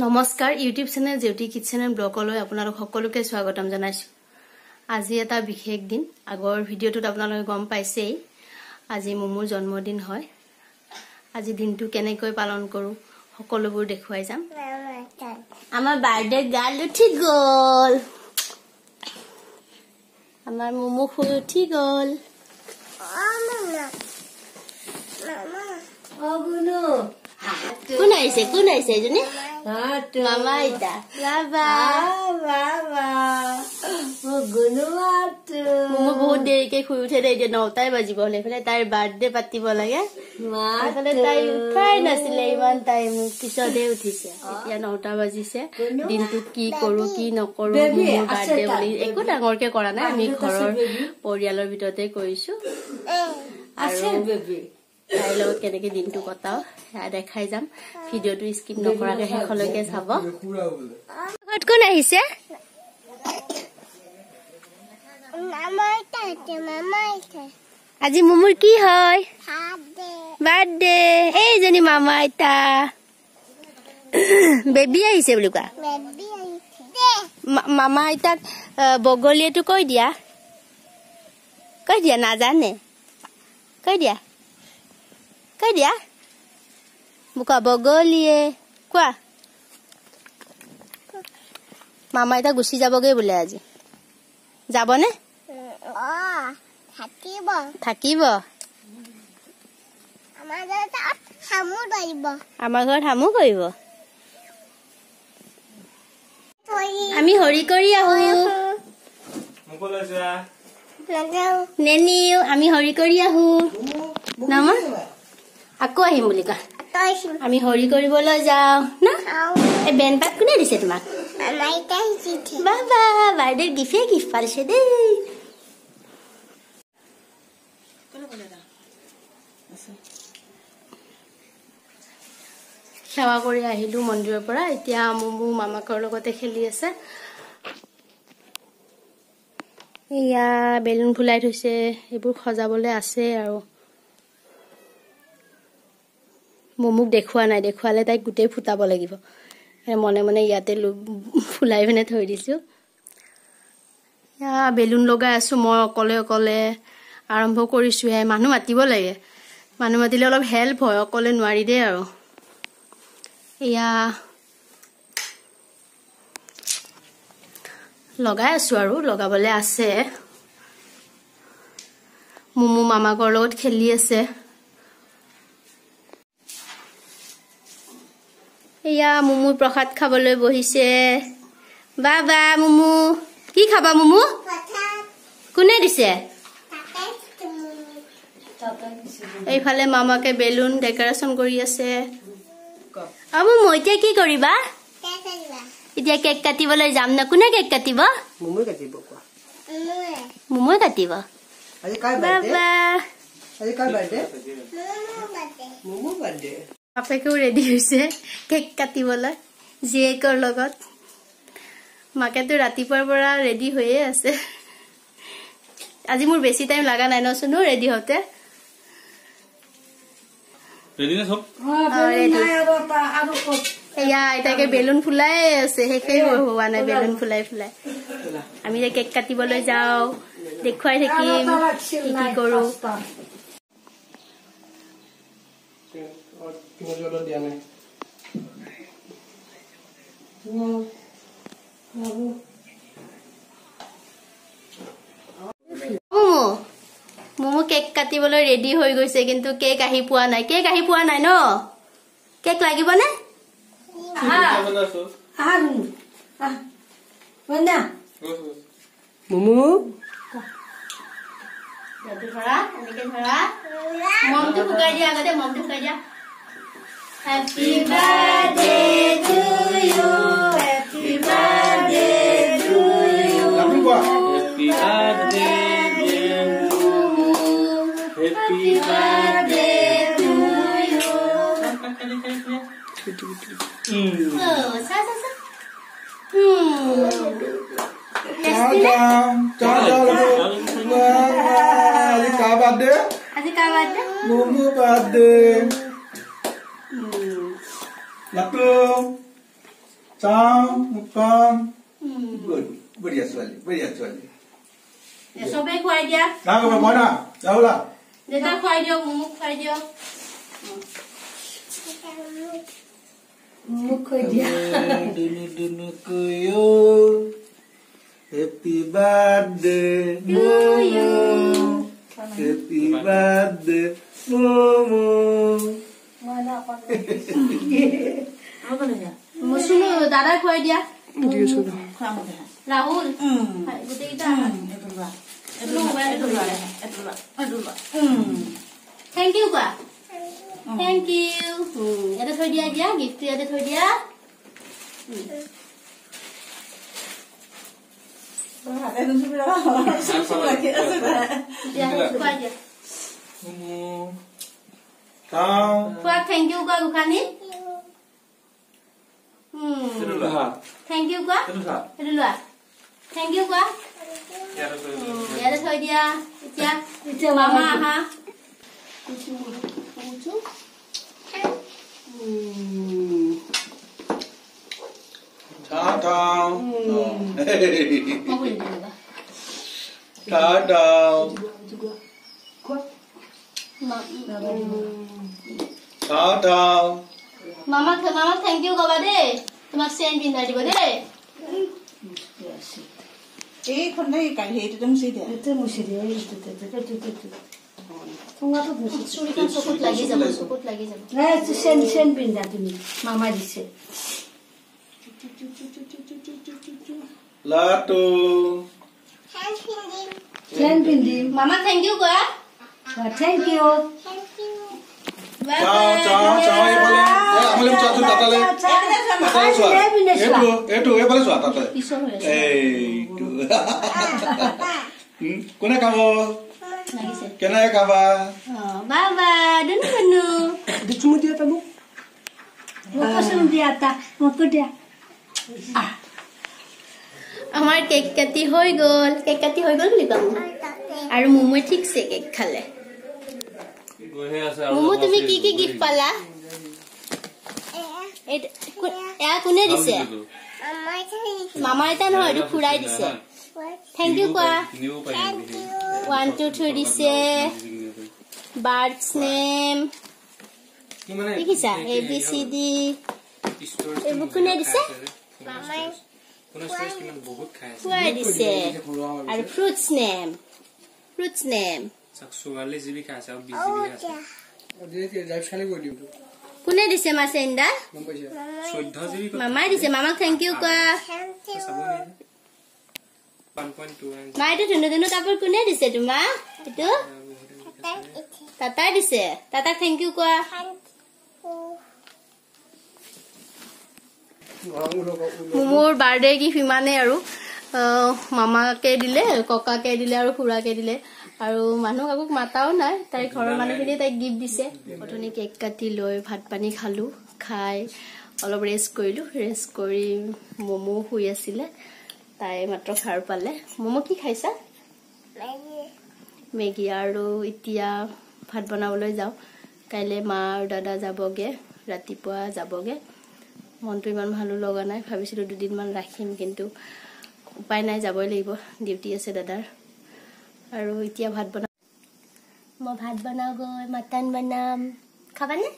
নমস্কাৰ YouTube channel জেউটি kitchen and ব্লগলৈ আপোনালোক সকলোকে স্বাগতম জনাইছো। আজি এটা বিশেষ দিন। আগৰ ভিডিঅ'টোত আপোনালোকে গম পাইছেই আজি মুমুৰ জন্মদিন হয়। আজি দিনটো কেনেকৈ পালন কৰো সকলোবোৰ দেখুৱাই যাম। আমাৰ বাৰ্থডে গাৰ্ল উঠি গ'ল। আমাৰ মুমু শুই উঠি গ'ল। কোন আহিছে জনী মামা আইতা বাবা মুমু বহুত দেৰিকে শুই উঠে দে। এতিয়া 9টাই বাজিব হলে এইফালে তাইৰ বাৰ্থডে পাতিব লাগে। এইফালে তাই উঠাই নাছিলে ইমান টাইম পিছতহে উঠিছে। এতিয়া 9টা বাজিছে। দিনটোত কি কৰো কি নকৰো মুমুৰ বাৰ্থডে বুলি একো ডাঙৰকে কৰা নাই। আমি ঘৰৰ পৰিয়ালৰ ভিতৰতে কৰিছো আৰু তাইৰ লগত কেনেকে দিনটো কটাও সেয়া দেখাই যাম। ভিডিঅ'টো স্কিপ নকৰাকে শেষলৈকে চাব। ঘৰত কোন আহিছে? আজি মুমুৰ কি হয়? বাৰ্থডে। এইজনী মামা আইতা বেবী আহিছে বুলি কোৱা। মামা আইতাক বগলীয়েটো কৈ দিয়া নাজানে কৈ দিয়া বোকা বগলীয়ে কোৱা। মামা আইতা গুচি যাবগে বোলে আজি। যাবনে? থাকিব। আমাৰ ঘৰত হামু কৰিব। আমি হৰি কৰি আহো নেনিও। আমি হৰি কৰি আহো নামা আকৌ আহিম বুলি কোৱা। আমি হৰি কৰিবলৈ যাওঁ না। এই বেনপাত কোনে দিছে তোমাক? বাবা বাৰ্থডে গিফ্ট পাৰিছে দেই। সেৱা কৰি আহিলো মন্দিৰৰ পৰা। এতিয়া মুমু মামাকৰ লগতে খেলি আছে। এয়া বেলুন ফুলাই থৈছে। এইবোৰ সজাবলৈ আছে আৰু মুমুক দেখুৱা নাই। দেখুৱালে তাইক গোটেই ফুটাব লাগিব। মনে মনে ইয়াতে ফুলাই পিনে থৈ দিছো। বেলুন লগাই আছো মই অকলে আৰম্ভ কৰিছোহে। মানুহ মাতিব লাগে। মানুহ মাতিলে অলপ হেল্প হয়। অকলে নোৱাৰি দেই আৰু। এয়া লগাই আছো আৰু লগাবলে আছে। মুমু মামাকৰ লগত খেলি আছে। এয়া মুমু প্ৰসাদ খাবলৈ বহিছে। বাবা মুমু কি খাবা? মুমু কোনে দিছে? এইফালে মামাকে বেলুন ডেকৰেশ্যন কৰি আছে। মুমু এতিয়া কি কৰিবা? এতিয়া কেক কাটিবলৈ যাম না। কোনে কেক কাটিব? মুমুৱে কাটিব। বাপেকেও ৰেডি হৈছে কেক কাটিবলৈ জীয়েকৰ লগত। মাকেতো ৰাতিপুৱাৰ পৰা ৰেডি হৈয়ে আছে। আজি মোৰ বেছি টাইম লগা নাই নচোন ৰেডি হওঁতে। এয়া আইতাকে বেলুন ফুলাই আছে। শেষেই হোৱা নাই বেলুন ফুলাই। আমি যে কেক কাটিবলৈ যাওঁ দেখুৱাই থাকিম কি কৰো। মুমু কেক কাটিবলৈ ৰেডি হৈ গৈছে কিন্তু কেক আহি পোৱা নাই। ন কেক লাগিবনে? মুমু মমটো শুকাই দিয়া আগতে। মমটো শুকাই দিয়া। Happy birthday to you. Happy birthday to you. Happy birthday dear Mumu. Happy birthday to you. Oh, sa. আজি ka birthday? Mumu birthday. Latung. Good. बढ़िया सोली, बढ़िया सोली. ये सब एक खुआई दिया. ना करो बोना, जाओ ला. देता खुआई दियो, मुमुक खुआई दियो. मुमुक खुआई दिया. Dulu kuyo. Happy birthday, Momo. Happy birthday, Momo. Mana apa? Apa ni? Musuh दादा खुआई दिया. राहुल गुटे इटा थैंक यू का थैंक यू ये तो थोड़ी दिया गया गिफ्ट ये तो थोड़ी दिया थैंक यू का दुकानी Thank you quá. Itu lu ah. Thank you quá. Ya udah thôi dia. Itu mama ha. Chào chào. Mau beli dulu. Chào chào. Chào chào. Mama thank you kau bade. Tumak sen bin dari bade.คนได้ไก่เห็ดต้องสิเดียว Itu mesti dia itu. Tunggu apa bu? Suri kan sokut lagi jam. Nah itu sen bin dari ni. Mama di sen. Latu. Sen bin di. Mama thank you kau. Thank you. Ciao, ये बोले, ये हम लोग चाचू ताता ले, ये बोले सुआ ताता ले, itu, kuna kamu, kena ya kamu, Baba, dulu, cuma dia tamu mau pasang dia tak, mau dia, আমার কেক কাটি হৈ গল বুলি কম আৰু মুমু ঠিক সে কেক খালে মুমু তুমি কি কি গিফট পালা এয়া কোনে দিছে মামা এটা নহয় এইটো খুৰাই দিছে থ্যাংক ইউ কোৱা 1 2 3 দিছে বাৰ্ডছ নেম দেখিছা ABCD এইবোৰ কোনে দিছে মামাই খুৰাই দিছে আৰু fruits name Saksuali jibi khasa au bijibi khasa. dia drive sekali gua dia কোনে দিছে মাছেন্দা Sodha jibi ko. মামাই দিছে মামাক থ্যাংক ইউ কোৱা Sabuni. 1.2. মাইটো ধুনু কাপোৰ কোনে দিছে তোমাক এটো তাতা দিছে তাতাক থ্যাংক ইউ কোৱা মুমুৰ বাৰ্থডে গিফ্ট ইমানে আৰু মামাকে দিলে ককাকে দিলে আৰু খুৰাকে দিলে আৰু মানুহ কাকো মাতাও নাই তাই ঘৰৰ মানুহখিনি তাই গিফ্ট দিছে অথনি কেক কাটি লৈ ভাত পানী খালো খাই অলপ ৰেষ্ট কৰি মমো শুই আছিলে তাই মাত্ৰ খাৰ পালে মমো কি খাইছা মেগী আৰু এতিয়া ভাত বনাবলৈ যাও কাইলে মা আৰু দাদা যাবগে ৰাতিপুৱা যাবগে মনটো ইমান ভালো লগা নাই ভাবিছিলো দুদিনমান ৰাখিম কিন্তু উপায় নাই যাবই লাগিব ডিউটি আছে দাদাৰ আৰু এতিয়া ভাত বনাও গৈ মটন বনাম খাবানে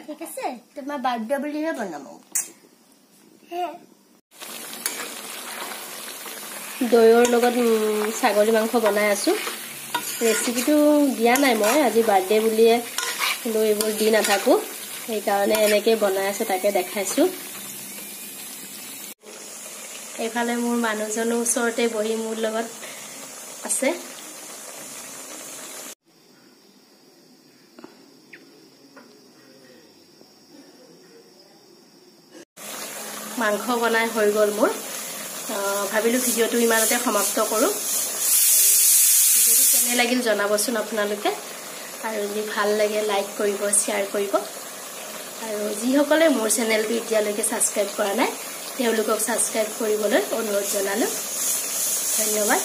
ঠিক আছে তোমাৰ বাৰ্থডে বুলিহে বনাম দৈৰ লগত ছাগলী মাংস বনাই আছো ৰেচিপিটো দিয়া নাই মই আজি বাৰ্থডে বুলিয়ে কিন্তু এইবোৰ দি নাথাকো সেইকাৰণে এনেকৈ বনাই আছে তাকে দেখাইছো এইফালে মোৰ মানুহজনো ওচৰতে বহি মোৰ লগত আছে মাংস বনাই হৈ গল মোৰ ভাবিলো ভিডিওটো ইমানতে সমাপ্ত কৰো ভিডিওটো কেনে লাগিল জনাবচোন আপোনালোকে আৰু যদি ভাল লাগে লাইক কৰিব শেয়াৰ কৰিব আৰু যিসকলে মোৰ চেনেলটো এতিয়ালৈকে সাবস্ক্ৰাইব কৰা নাই তেওঁলোকক সাবস্ক্ৰাইব কৰিবলৈ অনুৰোধ জনালো ধন্যবাদ